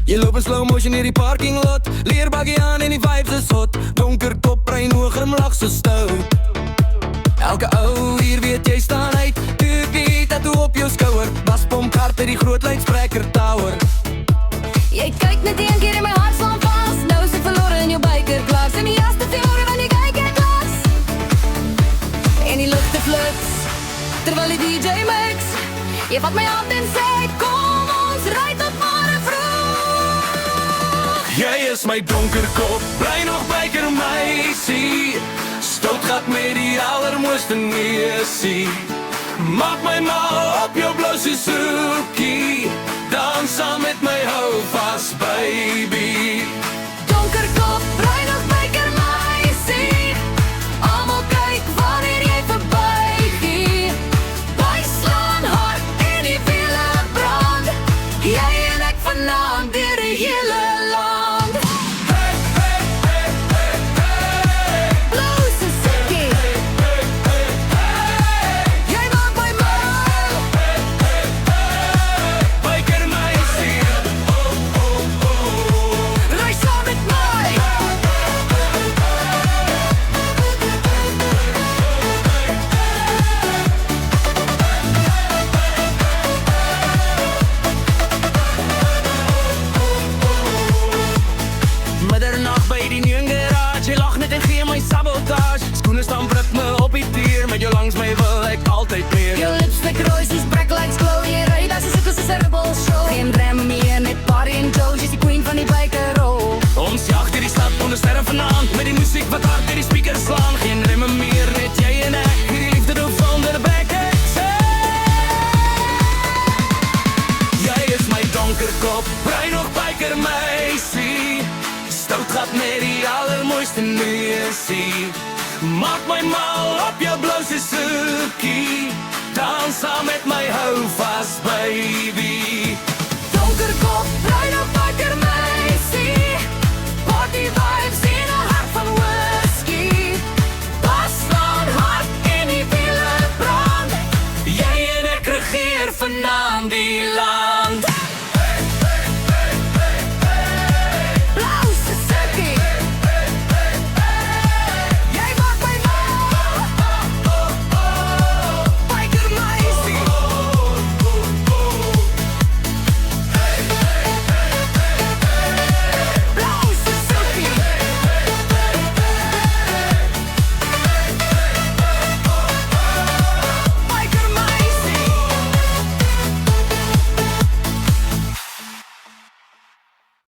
Jy loop in slow motion hier die parking lot. Leerbaggie aan en die vibes is hot. Donker kop, bruin oog, glimlach so stout. Elke ou hier weet jy staan uit. Die tattoo op jou skouer. Baspomp hart uit die groot luidspreker tower. Jy kyk net een keer en my hart slaan vas. Nou is ek verloren in jou bikerklas. En die jas te veel van die kykerklas. En die lucht te flits terwyl die DJ mix. Jy vat my hand en sê kom ons ry tot môre vroeg. Jy is my donker kop, bly nog byker meisie. Stout gat met die allermooiste neusie. Maak my mal op jou blou Suzuki. Dans saam met my, hou vas baby. Donker kop, bruin nog byker meisie. Almal kyk wanneer jy verbygie. Byslaan hard en die wiele brand. Jy en ek vanaand deur die hele land. Hey, hey, hey, hey, hey. Blou Suzuki. Hey, hey, hey. Jy maak my mal. Hey, hey, hey. Byker meisie. Oh, oh, oh. Ry saam met my. Middernacht by die nieuwe garage. Jy lach net en gee my sabotage. Skoene staan prik me op die tier. Met jou langs my wil ek altyd meer. Jou lipstick rooi soos breklights glow. Jy ry daar soos ek is 'n rebel show. Geen drama meer, net party and Joe. Jy's die queen van die biker roll. Ons jag deur die stad onder sterre vanaand. Met die musiek wat hard deur die speakers slaan. Geen remme meer, net jy en ek. Hierdie liefde doop sonder backacks. Jy is my donker kop, bruin nog biker meisie. Stout gat met die allermooiste neusie. Maak my mal op jou blou Suzuki. Dans saam met my, hou vas baby.